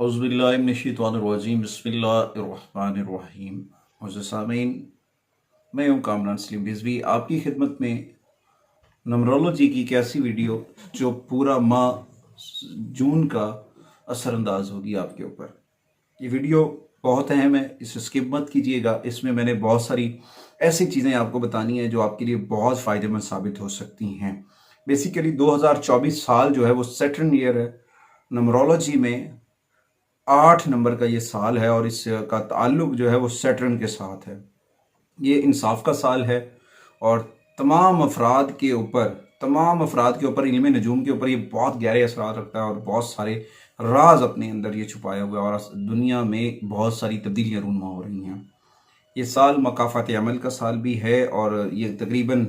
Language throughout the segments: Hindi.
औज़ुबिल्लाहिमिनश्शैतानिर्रजीम बिस्मिल्लाहिर्रहमानिर्रहीम। मुझे सामीन, मैं हूँ कामरान सलीम रिजवी आपकी खिदमत में नमरोलॉजी की एक ऐसी वीडियो जो पूरा माह जून का असरअंदाज होगी आपके ऊपर। ये वीडियो बहुत अहम है, इसे स्किप मत कीजिएगा। इसमें मैंने बहुत सारी ऐसी चीज़ें आपको बतानी है जो आपके लिए बहुत फ़ायदेमंद साबित हो सकती हैं। बेसिकली 2024 साल जो है वो सैटर्न ईयर है। नमरोलॉजी में 8 नंबर का ये साल है और इसका ताल्लुक जो है वो सैटर्न के साथ है। ये इंसाफ का साल है और तमाम अफराद के ऊपर इल्म नजूम के ऊपर ये बहुत गहरे असरार रखता है और बहुत सारे राज अपने अंदर ये छुपाया हुआ है और दुनिया में बहुत सारी तब्दीलियाँ रूनमा हो रही हैं। ये साल मकाफ़ात अमल का साल भी है और ये तकरीबन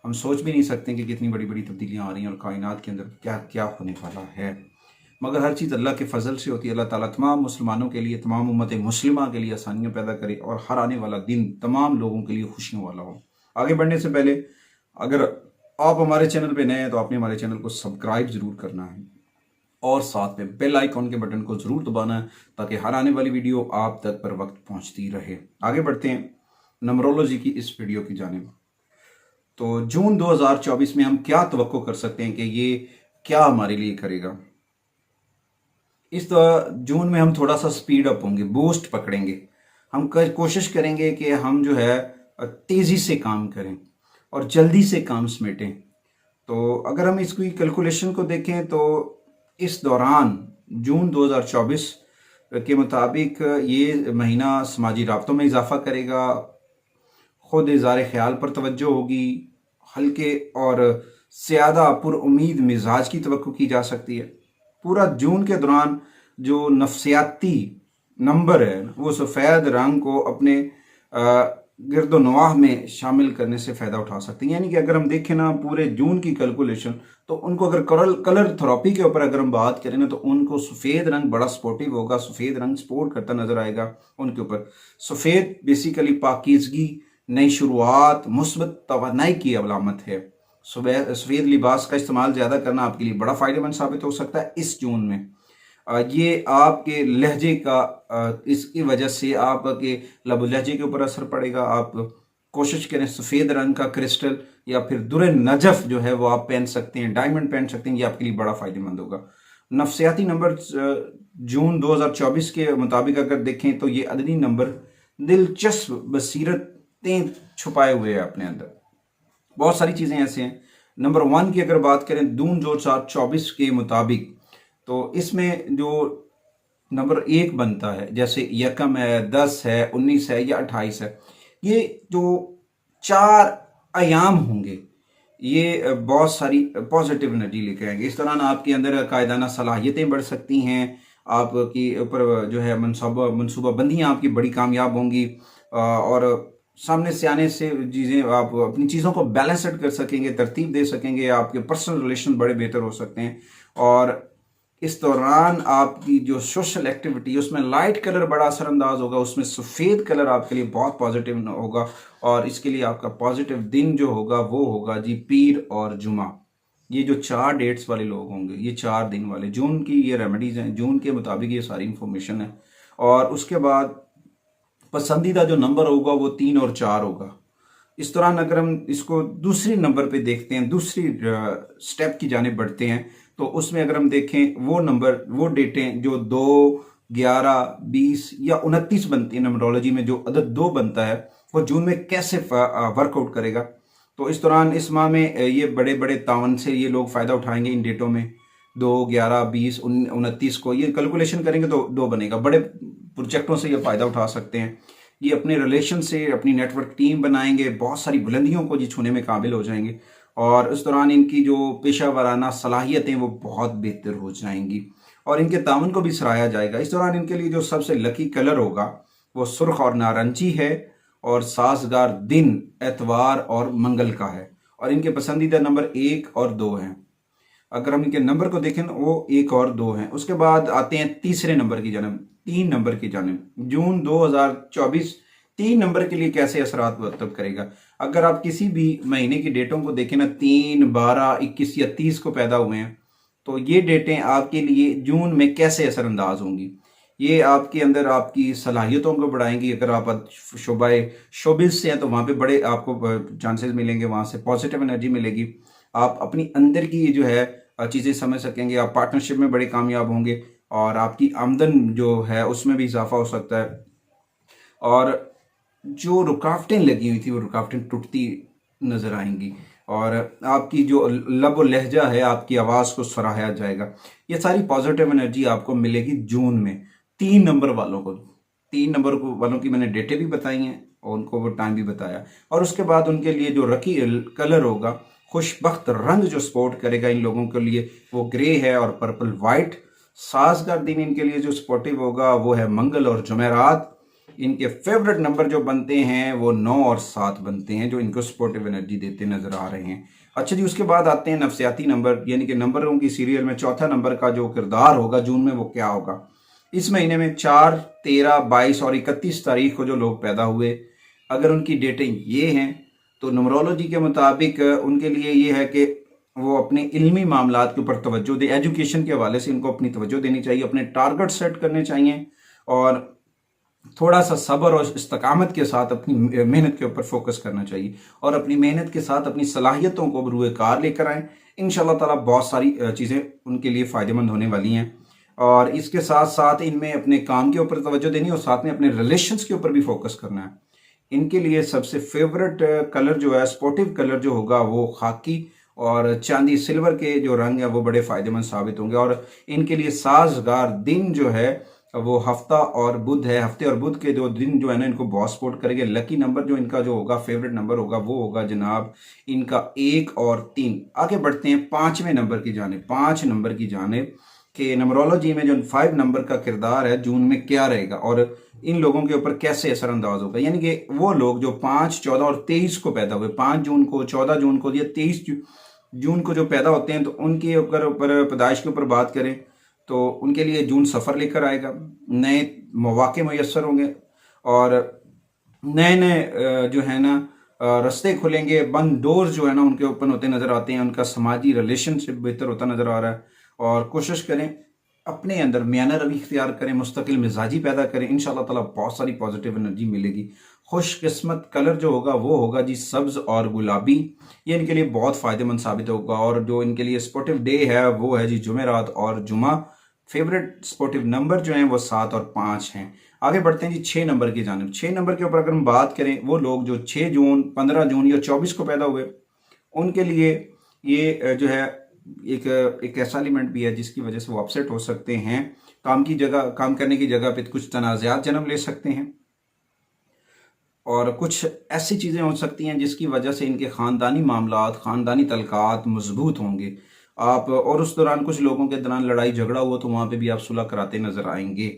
हम सोच भी नहीं सकते कि कितनी बड़ी बड़ी तब्दीलियाँ आ रही हैं और कायनात के अंदर क्या क्या होने वाला है। मगर हर चीज़ अल्लाह के फजल से होती है। अल्लाह ताला तमाम मुसलमानों के लिए, तमाम उम्मत मुस्लिमा के लिए आसानियाँ पैदा करे और हर आने वाला दिन तमाम लोगों के लिए खुशियों वाला हो। आगे बढ़ने से पहले अगर आप हमारे चैनल पे नए हैं तो आपने हमारे चैनल को सब्सक्राइब ज़रूर करना है और साथ में बेल आइकॉन के बटन को ज़रूर दबाना है ताकि हर आने वाली वीडियो आप तक पर वक्त पहुँचती रहे। आगे बढ़ते हैं नमरोलॉजी की इस वीडियो की जानिब। तो जून 2024 में हम क्या तवक्को कर सकते हैं कि ये क्या हमारे लिए करेगा। इस जून में हम थोड़ा सा स्पीड अप होंगे, बूस्ट पकड़ेंगे। हम कोशिश करेंगे कि हम जो है तेज़ी से काम करें और जल्दी से काम समेटें। तो अगर हम इसकी कैलकुलेशन को देखें तो इस दौरान जून 2024 के मुताबिक ये महीना समाजी राब्तों में इजाफा करेगा, खुद इज़ार ख्याल पर तवज्जो होगी, हल्के और ज़्यादा पुरउम्मीद मिजाज की तवक्को की जा सकती है। पूरा जून के दौरान जो नफ्सियाती नंबर है वो सफ़ेद रंग को अपने गिरदोनवाह में शामिल करने से फ़ायदा उठा सकते हैं। यानी कि अगर हम देखें ना पूरे जून की कैलकुलेशन तो उनको अगर कलर थेरेपी के ऊपर अगर हम बात करें ना तो उनको सफ़ेद रंग बड़ा सपोर्टिव होगा, सफ़ेद रंग सपोर्ट करता नज़र आएगा उनके ऊपर। सफ़ेद बेसिकली पाकीज़गी, नई शुरुआत, मुस्बत तवानाई की अलामत है। सफ़ेद लिबास का इस्तेमाल ज़्यादा करना आपके लिए बड़ा फ़ायदेमंद साबित हो सकता है इस जून में। ये आपके लहजे का इसकी वजह से आपके लब लहजे के ऊपर असर पड़ेगा। आप कोशिश करें सफ़ेद रंग का क्रिस्टल या फिर दुरे नजफ जो है वो आप पहन सकते हैं, डायमंड पहन सकते हैं, ये आपके लिए बड़ा फ़ायदेमंद होगा। नफ्सियाती नंबर जून 2024 के मुताबिक अगर देखें तो ये अददी नंबर दिलचस्प बसीरतें छुपाए हुए हैं अपने अंदर। बहुत सारी चीज़ें ऐसे हैं। नंबर 1 की अगर बात करें जून 2024 के मुताबिक तो इसमें जो नंबर 1 बनता है जैसे यकम है, 10 है, 19 है या 28 है, ये जो 4 आयाम होंगे ये बहुत सारी पॉजिटिव एनर्जी लेकर आएंगे। इस दौरान आपके अंदर कायदाना सलाहियतें बढ़ सकती हैं, आपकी ऊपर जो है मनसूबाबंदियाँ आपकी बड़ी कामयाब होंगी और सामने से आने से चीज़ें आप अपनी चीज़ों को बैलेंसड कर सकेंगे, तरतीब दे सकेंगे, आपके पर्सनल रिलेशन बड़े बेहतर हो सकते हैं। और इस दौरान आपकी जो सोशल एक्टिविटी है उसमें लाइट कलर बड़ा असरअंदाज होगा, उसमें सफ़ेद कलर आपके लिए बहुत पॉजिटिव होगा और इसके लिए आपका पॉजिटिव दिन जो होगा वो होगा जी पीर और जुमा। ये जो 4 डेट्स वाले लोग होंगे, ये 4 दिन वाले, जून की ये रेमेडीज़ हैं, जून के मुताबिक ये सारी इंफॉर्मेशन है। और उसके बाद पसंदीदा जो नंबर होगा वो 3 और 4 होगा। इस दौरान अगर हम इसको दूसरी नंबर पे देखते हैं, दूसरी स्टेप की जाने बढ़ते हैं तो उसमें अगर हम देखें वो नंबर, वो डेटें जो 2, 11, 20 या 29 बनती है नंबरोलॉजी में, जो अदद 2 बनता है वो जून में कैसे वर्कआउट करेगा। तो इस दौरान इस माह में ये बड़े बड़े तावन से ये लोग फ़ायदा उठाएंगे इन डेटों में। 2, 11, 20, 29 को ये कैलकुलेशन करेंगे तो 2 बनेगा। बड़े प्रोजेक्टों से ये फ़ायदा उठा सकते हैं। ये अपने रिलेशन से अपनी नेटवर्क टीम बनाएंगे, बहुत सारी बुलंदियों को जी छूने में काबिल हो जाएंगे और इस दौरान इनकी जो पेशा वाराना सलाहियतें वो बहुत बेहतर हो जाएंगी और इनके तावन को भी सराहा जाएगा। इस दौरान इनके लिए जो सबसे लकी कलर होगा वो सुर्ख और नारंगी है और साजगार दिन एतवार और मंगल का है और इनके पसंदीदा नंबर 1 और 2 हैं। अगर हम इनके नंबर को देखें वो 1 और 2 हैं। उसके बाद आते हैं तीसरे नंबर की जानब, 3 नंबर की जानब। जून 2024 3 नंबर के लिए कैसे असरात मरतब करेगा। अगर आप किसी भी महीने की डेटों को देखें ना, 3, 12, 21 या 30 को पैदा हुए हैं तो ये डेटें आपके लिए जून में कैसे असरअंदाज होंगी? ये आपके अंदर आपकी सलाहियतों को बढ़ाएंगी। अगर आप शोबिस से हैं तो वहाँ पे बड़े आपको चांसेस मिलेंगे, वहाँ से पॉजिटिव एनर्जी मिलेगी। आप अपनी अंदर की जो है चीज़ें समझ सकेंगे, आप पार्टनरशिप में बड़े कामयाब होंगे और आपकी आमदन जो है उसमें भी इजाफा हो सकता है। और जो रुकावटें लगी हुई थी वो रुकावटें टूटती नज़र आएंगी और आपकी जो लब और लहजा है, आपकी आवाज़ को सराहा जाएगा। ये सारी पॉजिटिव एनर्जी आपको मिलेगी जून में 3 नंबर वालों को। 3 नंबर वालों की मैंने डेटें भी बताई हैं और उनको वो टाइम भी बताया। और उसके बाद उनके लिए जो रकी कलर होगा, खुशबख्त रंग जो सपोर्ट करेगा इन लोगों के लिए, वो ग्रे है और पर्पल वाइट। साजगार दिन इनके लिए जो सपोर्टिव होगा वो है मंगल और जुमेरात। इनके फेवरेट नंबर जो बनते हैं वो 9 और 7 बनते हैं, जो इनको सपोर्टिव एनर्जी देते नजर आ रहे हैं। अच्छा जी, उसके बाद आते हैं नफसियाती नंबर, यानी कि नंबरों की सीरियल में चौथा नंबर का जो किरदार होगा जून में वो क्या होगा। इस महीने में 4, 13, 22 और 31 तारीख को जो लोग पैदा हुए, अगर उनकी डेटें ये हैं तो न्यूमरोलॉजी के मुताबिक उनके लिए ये है कि वो अपने इल्मी मामलात के ऊपर तवज्जो दे। एजुकेशन के हवाले से इनको अपनी तवज्जो देनी चाहिए, अपने टारगेट सेट करने चाहिए और थोड़ा सा सब्र और इस्तकामत के साथ अपनी मेहनत के ऊपर फोकस करना चाहिए और अपनी मेहनत के साथ अपनी सलाहियतों को बरूए कार लेकर आएँ। इंशाल्लाह ताला बहुत सारी चीज़ें उनके लिए फ़ायदेमंद होने वाली हैं। और इसके साथ साथ इनमें अपने काम के ऊपर तवज्जो देनी और साथ में अपने रिलेशंस के ऊपर भी फोकस करना है। इनके लिए सबसे फेवरेट कलर जो है, स्पोर्टिव कलर जो होगा वो खाकी और चांदी सिल्वर के जो रंग है वो बड़े फ़ायदेमंद साबित होंगे। और इनके लिए साजगार दिन जो है वो हफ्ता और बुध है। हफ्ते और बुध के जो दिन जो है ना इनको बहुत सपोर्ट करेंगे। लकी नंबर जो इनका जो होगा, फेवरेट नंबर होगा, वो होगा जनाब इनका 1 और 3। आगे बढ़ते हैं 5वें नंबर की जानिब। 5 नंबर की जानिब कि नंबरोलॉजी में जो 5 नंबर का किरदार है जून में क्या रहेगा और इन लोगों के ऊपर कैसे असरअंदाज होगा। यानी कि वो लोग जो 5, 14 और 23 को पैदा हुए, 5 जून को, 14 जून को या 23 जून को जो पैदा होते हैं, तो उनके ऊपर पैदाइश के ऊपर बात करें तो उनके लिए जून सफ़र लेकर आएगा। नए मौके मैसर होंगे और नए नए जो है ना रास्ते खुलेंगे। बंद डोर जो है ना उनके ओपन होते नज़र आते हैं। उनका समाजी रिलेशनशिप बेहतर होता नज़र आ रहा है। और कोशिश करें अपने अंदर मियाना रवि इख्तियार करें, मुस्तकिल मिजाजी पैदा करें। इंशाल्लाह ताला बहुत सारी पॉजिटिव एनर्जी मिलेगी। खुशकिस्मत कलर जो होगा वो होगा जी सब्ज़ और गुलाबी। ये इनके लिए बहुत फ़ायदेमंद साबित होगा। और जो इनके लिए स्पोर्टिव डे है वो है जी जुमेरात और जुमा। फेवरेट स्पोर्टिव नंबर जो हैं वो 7 और 5 हैं। आगे बढ़ते हैं जी 6 नंबर की जानिब। 6 नंबर के ऊपर अगर हम बात करें, वो लोग जो 6 जून, 15 जून या 24 को पैदा हुए, उनके लिए ये जो है एक ऐसा एलिमेंट भी है जिसकी वजह से वो अपसेट हो सकते हैं। काम करने की जगह पे कुछ तनाज़ात जन्म ले सकते हैं और कुछ ऐसी चीज़ें हो सकती हैं जिसकी वजह से इनके ख़ानदानी मामलात, ख़ानदानी तल्कात मजबूत होंगे। आप और उस दौरान कुछ लोगों के दौरान लड़ाई झगड़ा हुआ तो वहाँ पे भी आप सुलह कराते नज़र आएंगे।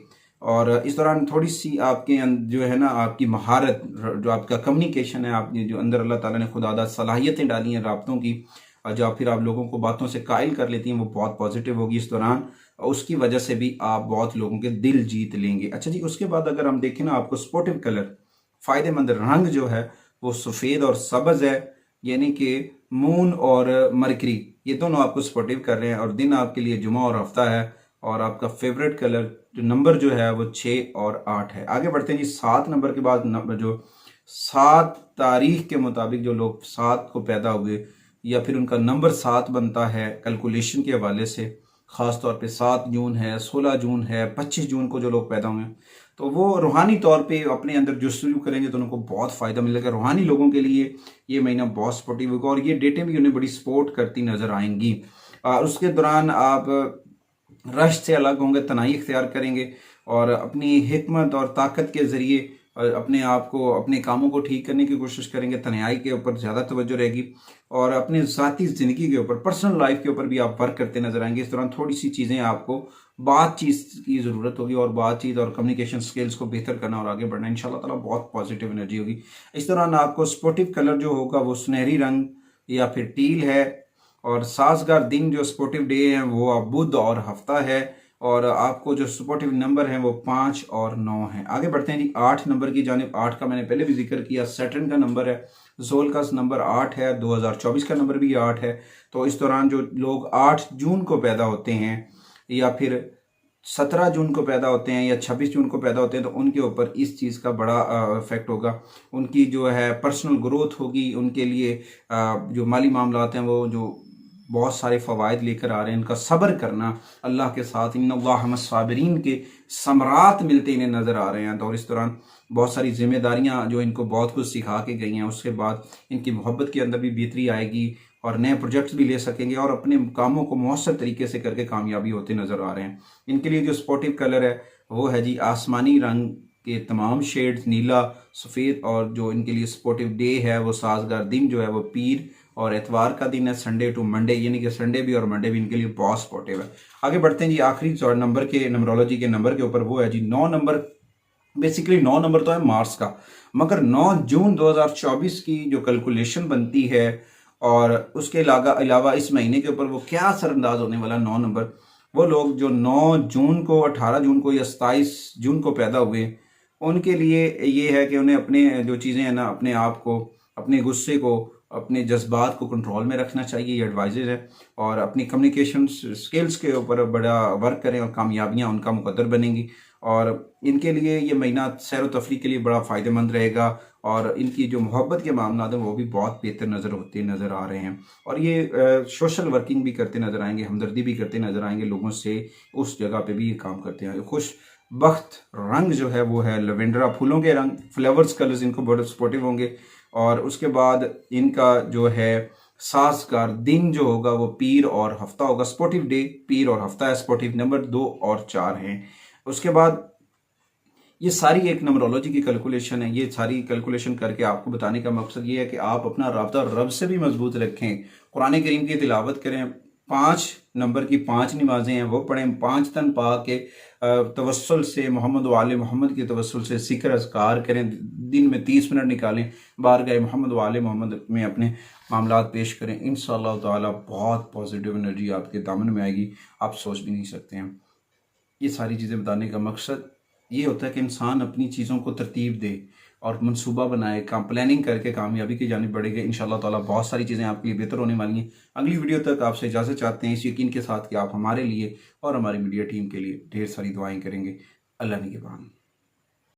और इस दौरान थोड़ी सी आपके जो है ना आपकी महारत, जो आपका कम्युनिकेशन है, आपने जो अंदर अल्लाह ताला ने खुदादा सलाहियतें डाली हैं राब्तों की, जो फिर आप लोगों को बातों से कायल कर लेती हैं, वो बहुत पॉजिटिव होगी इस दौरान। उसकी वजह से भी आप बहुत लोगों के दिल जीत लेंगे। अच्छा जी, उसके बाद अगर हम देखें ना, आपको स्पोर्टिव कलर, फ़ायदेमंद रंग जो है वो सफ़ेद और सब्ज़ है। यानी कि मून और मरकरी ये दोनों आपको सपोर्टिव कर रहे हैं। और दिन आपके लिए जुमा और हफ्ता है। और आपका फेवरेट कलर जो नंबर जो है वो 6 और 8 है। आगे बढ़ते हैं जी 7 नंबर के बाद नंबर जो 7 तारीख के मुताबिक जो लोग 7 को पैदा हुए या फिर उनका नंबर 7 बनता है कैलकुलेशन के हवाले से, ख़ास तौर पे 7 जून है, 16 जून है, 25 जून को जो लोग पैदा हुए, तो वो रूहानी तौर पे अपने अंदर जस्तजू करेंगे तो उनको बहुत फ़ायदा मिलेगा। रूहानी लोगों के लिए ये महीना बहुत सपोर्टिव होगा और ये डेटें भी उन्हें बड़ी सपोर्ट करती नज़र आएंगी। उसके दौरान आप रश से अलग होंगे, तनाई इख्तियार करेंगे और अपनी हिकमत और ताकत के ज़रिए अपने आप को, अपने कामों को ठीक करने की कोशिश करेंगे। तन्हाई के ऊपर ज़्यादा तवज्जो रहेगी और अपने ज़ाती ज़िंदगी के ऊपर, पर्सनल लाइफ के ऊपर भी आप वर्क करते नजर आएंगे। इस दौरान थोड़ी सी चीज़ें आपको बातचीत की ज़रूरत होगी और बातचीत और कम्युनिकेशन स्किल्स को बेहतर करना और आगे बढ़ना, इंशाल्लाह ताला बहुत पॉजिटिव एनर्जी होगी। इस दौरान आपको स्पोर्टिव कलर जो होगा वो सुनहरी रंग या फिर टील है। और साजगार दिन जो स्पोर्टिव डे है वो बुध और हफ्ता है। और आपको जो सपोर्टिव नंबर है वो 5 और 9 है। आगे बढ़ते हैं जी 8 नंबर की जानिब। 8 का मैंने पहले भी जिक्र किया, सैटर्न का नंबर है, जोल का नंबर 8 है, 2024 का नंबर भी 8 है। तो इस दौरान जो लोग 8 जून को पैदा होते हैं या फिर 17 जून को पैदा होते हैं या 26 जून को पैदा होते हैं, तो उनके ऊपर इस चीज़ का बड़ा इफेक्ट होगा। उनकी जो है पर्सनल ग्रोथ होगी, उनके लिए जो माली मामलात हैं वो जो बहुत सारे फ़वाइद लेकर आ रहे हैं। इनका सब्र करना अल्लाह के साथ, इन्नल्लाह मस्साबिरीन के समरात मिलते इन्हें नज़र आ रहे हैं। तो और इस दौरान बहुत सारी जिम्मेदारियां जो इनको बहुत कुछ सिखा के गई हैं, उसके बाद इनकी मोहब्बत के अंदर भी बेहतरी आएगी और नए प्रोजेक्ट्स भी ले सकेंगे और अपने कामों को मौसर तरीके से करके कामयाबी होते नज़र आ रहे हैं। इनके लिए जो स्पोर्टिव कलर है वो है जी आसमानी रंग के तमाम शेड्स, नीला, सफ़ेद, और जो इनके लिए स्पोर्टिव डे है वो साजगार दिन जो है वो पीर और एतवार का दिन है, संडे टू मंडे, यानी कि संडे भी और मंडे भी इनके लिए बहुत सपोर्टिव है। आगे बढ़ते हैं जी आखिरी नंबर के नंबरोलॉजी के नंबर के ऊपर, वो है जी 9 नंबर। बेसिकली 9 नंबर तो है मार्स का, मगर 9 जून 2024 की जो कैलकुलेशन बनती है और उसके अलावा इस महीने के ऊपर वो क्या असरअंदाज होने वाला 9 नंबर, वो लोग जो 9 जून को, 18 जून को या 27 जून को पैदा हुए, उनके लिए ये है कि उन्हें अपने जो चीज़ें हैं ना, अपने आप को, अपने गुस्से को, अपने जज्बात को कंट्रोल में रखना चाहिए, ये एडवाइजेज है। और अपनी कम्युनिकेशन स्किल्स के ऊपर बड़ा वर्क करें और कामयाबियाँ उनका मुकद्दर बनेंगी। और इनके लिए ये महीना सैर व तफरीह के लिए बड़ा फ़ायदेमंद रहेगा और इनकी जो मोहब्बत के मामला हैं वो भी बहुत बेहतर नज़र आ रहे हैं। और ये सोशल वर्किंग भी करते नज़र आएंगे, हमदर्दी भी करते नज़र आएंगे लोगों से, उस जगह पे भी ये काम करते हैं। खुश बख्त रंग जो है वो है लवेंडरा, फूलों के रंग, फ्लेवर्स कलर्स इनको बड़े सपोर्टिव होंगे। और उसके बाद इनका जो है साजगार दिन जो होगा वो पीर और हफ्ता होगा। स्पोर्टिव डे पीर और हफ्ता है, स्पोर्टिव नंबर 2 और 4 हैं। उसके बाद ये सारी एक नंबरोलॉजी की कैलकुलेशन है। ये सारी कैलकुलेशन करके आपको बताने का मकसद ये है कि आप अपना राब्ता रब से भी मजबूत रखें, कुरान करीम की तिलावत करें, 5 नंबर की 5 नमाजें हैं वो पढ़ें, 5 तन पा के तवस्सुल से मोहम्मद व आले मोहम्मद की तवस्सुल से ज़िक्र अज़कार करें, दिन में 30 मिनट निकालें, बारगाह मोहम्मद व आले मोहम्मद में अपने मामलात पेश करें। इंशाअल्लाह ताला बहुत पॉजिटिव एनर्जी आपके दामन में आएगी, आप सोच भी नहीं सकते हैं। ये सारी चीज़ें बताने का मकसद ये होता है कि इंसान अपनी चीज़ों को तरतीब दे और मंसूबा बनाए, काम प्लानिंग करके कामयाबी की जानिब बढ़ेगा। इंशाअल्लाह ताला बहुत सारी चीज़ें आपके लिए बेहतर होने वाली हैं। अगली वीडियो तक आपसे इजाज़त चाहते हैं, इस यकीन के साथ कि आप हमारे लिए और हमारी मीडिया टीम के लिए ढेर सारी दुआएं करेंगे। अल्लाह निगहबान।